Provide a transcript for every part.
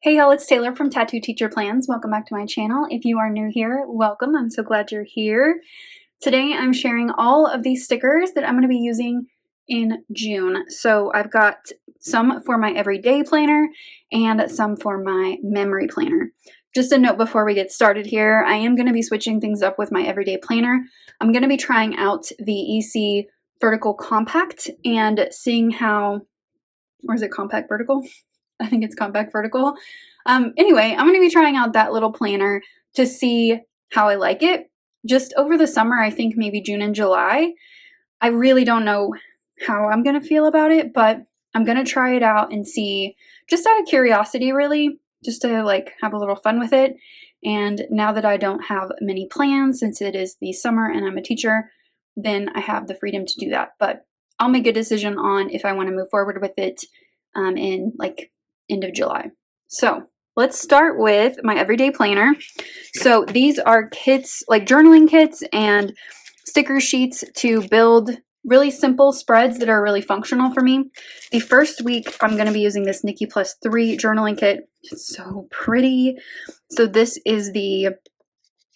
Hey y'all, it's Taylor from Tattoo Teacher Plans. Welcome back to my channel. If you are new here, welcome. I'm so glad you're here. Today I'm sharing all of these stickers that I'm going to be using in June. So I've got some for my everyday planner and some for my memory planner. Just a note before we get started here, I am going to be switching things up with my everyday planner. I'm going to be trying out the EC Vertical Compact and seeing how, or is it Compact Vertical? I think it's Compact Vertical. Anyway, I'm going to be trying out that little planner to see how I like it. Just over the summer, I think maybe June and July. I really don't know how I'm going to feel about it, but I'm going to try it out and see, just out of curiosity, really, just to like have a little fun with it. And now that I don't have many plans, since it is the summer and I'm a teacher, then I have the freedom to do that. But I'll make a decision on if I want to move forward with it in like end of July. So let's start with my everyday planner. So these are kits, like journaling kits and sticker sheets to build really simple spreads that are really functional for me. The first week I'm going to be using this Nikki Plus 3 journaling kit. It's so pretty. So this is the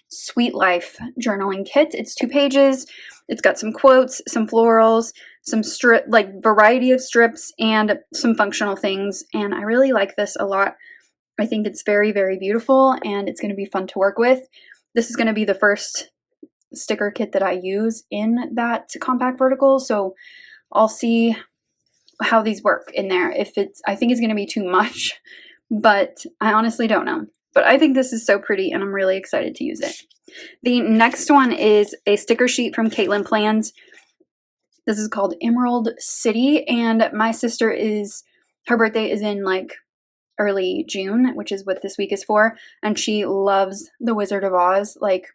Sweet Life journaling kit. It's 2 pages. It's got some quotes, some florals, some strip, like variety of strips, and some functional things. And I really like this a lot. I think it's very, very beautiful and it's going to be fun to work with. This is going to be the first sticker kit that I use in that Compact Vertical. So I'll see how these work in there. I think it's going to be too much, but I honestly don't know. But I think this is so pretty and I'm really excited to use it. The next one is a sticker sheet from Caitlin Plans. This is called Emerald City, and my sister her birthday is in like early June, which is what this week is for, and she loves The Wizard of Oz, like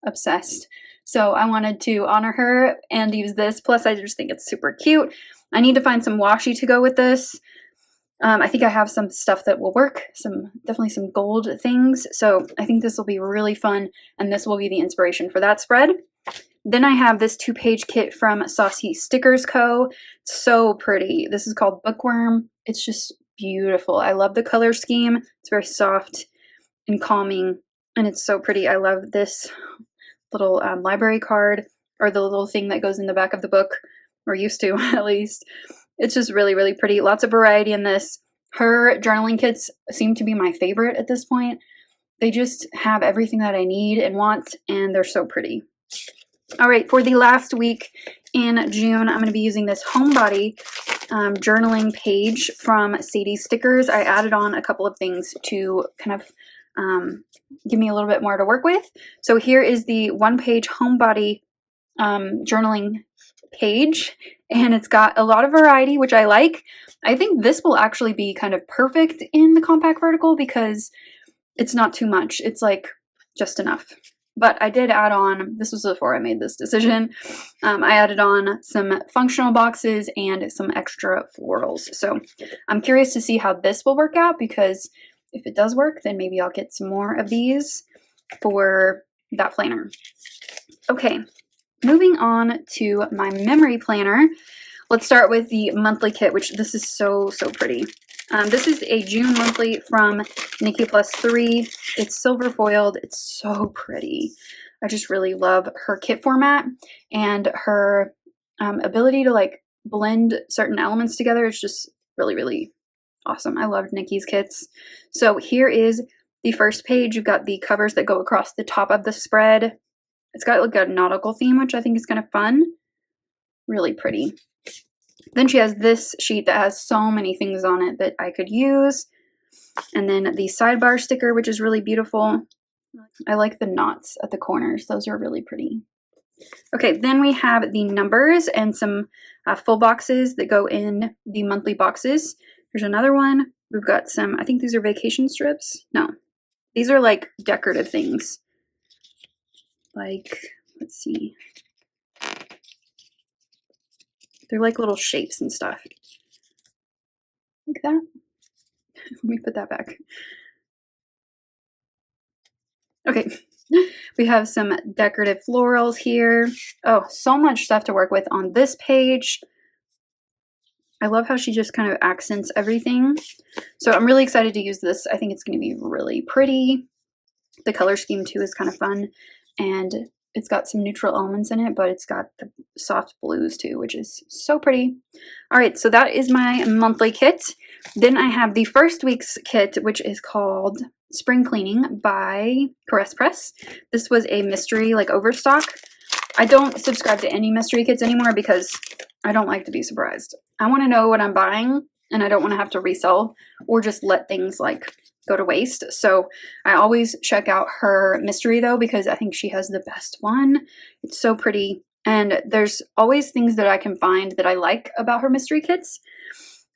obsessed. So I wanted to honor her and use this, plus I just think it's super cute. I need to find some washi to go with this. I think I have some stuff that will work, definitely some gold things, so I think this will be really fun, and this will be the inspiration for that spread. Then I have this 2-page kit from Saucy Stickers Co. It's so pretty. This is called Bookworm. It's just beautiful. I love the color scheme. It's very soft and calming, and it's so pretty. I love this little library card, or the little thing that goes in the back of the book, or used to at least. It's just really, really pretty. Lots of variety in this. Her journaling kits seem to be my favorite at this point. They just have everything that I need and want, and they're so pretty. All right, for the last week in June, I'm going to be using this homebody journaling page from Sadie Stickers. I added on a couple of things to kind of give me a little bit more to work with. So here is the 1-page homebody journaling page, and it's got a lot of variety, which I like. I think this will actually be kind of perfect in the Compact Vertical because it's not too much. It's like just enough. But I did add on, this was before I made this decision, I added on some functional boxes and some extra florals. So I'm curious to see how this will work out, because if it does work, then maybe I'll get some more of these for that planner. Okay, moving on to my memory planner. Let's start with the monthly kit, which this is so, so pretty. This is a June monthly from Nikki Plus 3. It's silver foiled. It's so pretty. I just really love her kit format and her ability to like blend certain elements together. It's just really, really awesome. I love Nikki's kits. So here is the first page. You've got the covers that go across the top of the spread. It's got like a nautical theme, which I think is kind of fun. Really pretty. Then she has this sheet that has so many things on it that I could use. And then the sidebar sticker, which is really beautiful. I like the knots at the corners. Those are really pretty. Okay, then we have the numbers and some full boxes that go in the monthly boxes. Here's another one. We've got some, I think these are vacation strips. No, these are like decorative things. Like, let's see. They're like little shapes and stuff. Like that. Let me put that back. Okay. We have some decorative florals here. Oh, so much stuff to work with on this page. I love how she just kind of accents everything. So I'm really excited to use this. I think it's going to be really pretty. The color scheme too is kind of fun, and it's got some neutral elements in it, but it's got the soft blues too, which is so pretty. All right, so that is my monthly kit. Then I have the first week's kit, which is called Spring Cleaning by Caress Press. This was a mystery like overstock. I don't subscribe to any mystery kits anymore because I don't like to be surprised. I want to know what I'm buying, and I don't want to have to resell or just let things like go to waste. So I always check out her mystery though, because I think she has the best one. It's so pretty. And there's always things that I can find that I like about her mystery kits.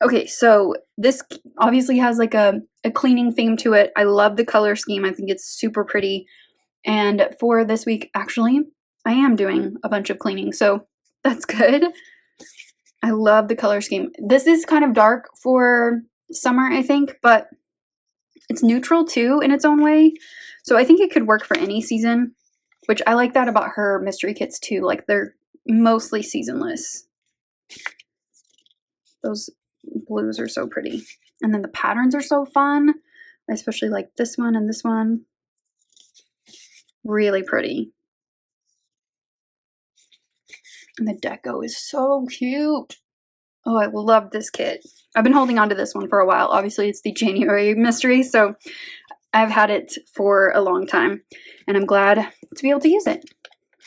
Okay, so this obviously has like a cleaning theme to it. I love the color scheme. I think it's super pretty. And for this week, actually, I am doing a bunch of cleaning, so that's good. I love the color scheme. This is kind of dark for summer, I think, but it's neutral too in its own way. So I think it could work for any season, which I like that about her mystery kits too. Like they're mostly seasonless. Those blues are so pretty. And then the patterns are so fun. I especially like this one and this one. Really pretty. And the deco is so cute. Oh, I love this kit. I've been holding on to this one for a while. Obviously, it's the January mystery, so I've had it for a long time, and I'm glad to be able to use it.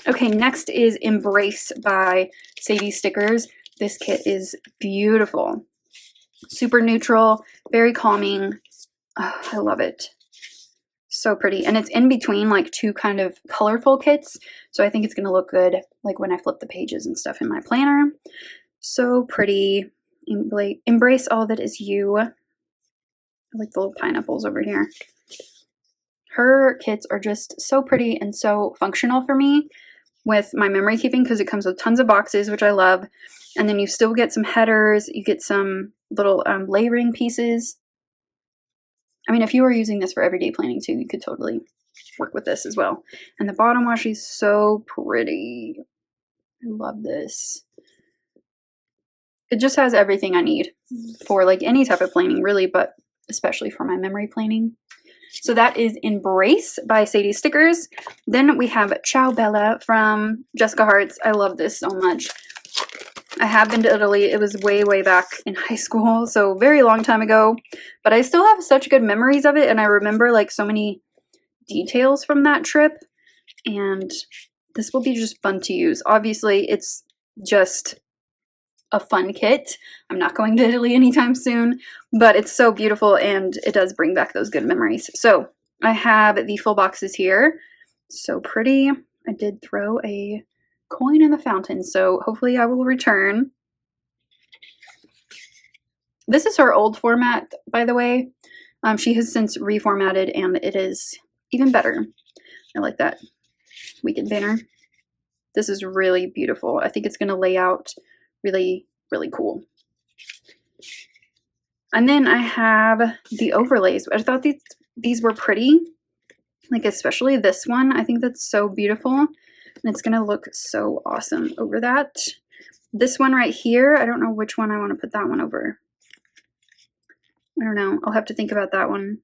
Okay, next is Embrace by Sadie Stickers. This kit is beautiful. Super neutral, very calming. Oh, I love it. So pretty. And it's in between like two kind of colorful kits, so I think it's going to look good like when I flip the pages and stuff in my planner. So pretty. Embrace all that is you. I like the little pineapples over here. Her kits are just so pretty and so functional for me with my memory keeping, because it comes with tons of boxes, which I love. And then you still get some headers. You get some little layering pieces. I mean, if you were using this for everyday planning too, you could totally work with this as well. And the bottom washi is so pretty. I love this. It just has everything I need for like any type of planning really, but especially for my memory planning. So that is Embrace by Sadie Stickers. Then we have Ciao Bella from Jessica Hearts. I love this so much. I have been to Italy. It was way, way back in high school, so very long time ago. But I still have such good memories of it, and I remember like so many details from that trip. And this will be just fun to use. Obviously, it's just a fun kit. I'm not going to Italy anytime soon, but it's so beautiful and it does bring back those good memories. So I have the full boxes here. So pretty. I did throw a coin in the fountain, so hopefully I will return. This is her old format, by the way. She has since reformatted and it is even better. I like that weekend banner. This is really beautiful. I think it's going to lay out really, really cool. And then I have the overlays. I thought these were pretty, like especially this one. I think that's so beautiful, and it's going to look so awesome over that. This one right here, I don't know which one I want to put that one over. I don't know. I'll have to think about that one.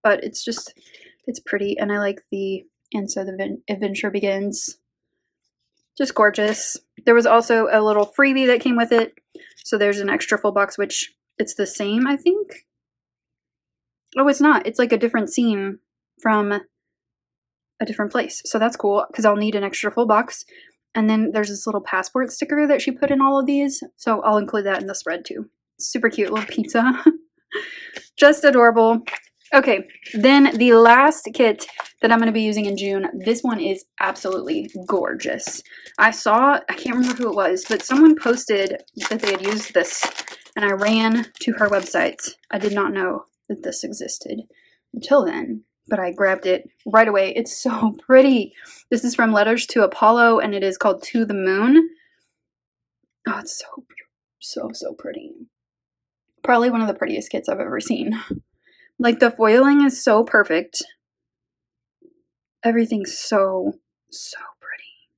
But it's just, it's pretty, and I like the "And So the Adventure Begins." Just gorgeous. There was also a little freebie that came with it. So there's an extra full box, which it's the same, I think. Oh, it's not. It's like a different scene from a different place. So that's cool because I'll need an extra full box. And then there's this little passport sticker that she put in all of these. So I'll include that in the spread too. Super cute little pizza. Just adorable. Okay, then the last kit that I'm going to be using in June, this one is absolutely gorgeous. I can't remember who it was, but someone posted that they had used this, and I ran to her website. I did not know that this existed until then, but I grabbed it right away. It's so pretty. This is from Letters to Apollo, and it is called To the Moon. Oh, it's so pretty. Probably one of the prettiest kits I've ever seen. Like, the foiling is so perfect. Everything's so pretty.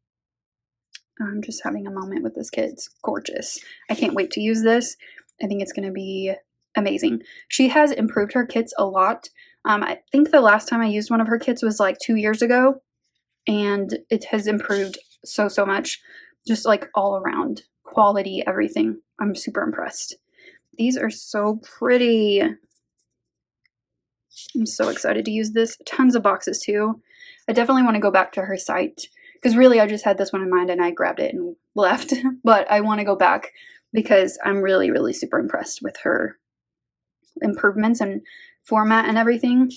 I'm just having a moment with this kit. It's gorgeous. I can't wait to use this. I think it's going to be amazing. She has improved her kits a lot. I think the last time I used one of her kits was like 2 years ago, and it has improved so much, just like all around quality, everything. I'm super impressed. These are so pretty. I'm so excited to use this. Tons of boxes too. I definitely want to go back to her site because really I just had this one in mind and I grabbed it and left. But I want to go back because I'm really super impressed with her improvements and format and everything.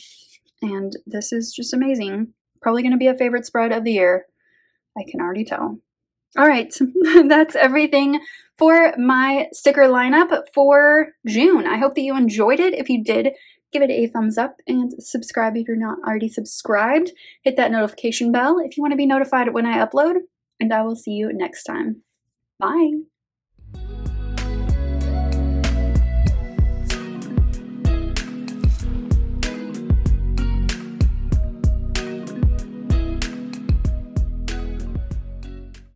And this is just amazing. Probably going to be a favorite spread of the year. I can already tell. All right, that's everything for my sticker lineup for June. I hope that you enjoyed it. If you did, give it a thumbs up and subscribe if you're not already subscribed. Hit that notification bell if you want to be notified when I upload, and I will see you next time. Bye.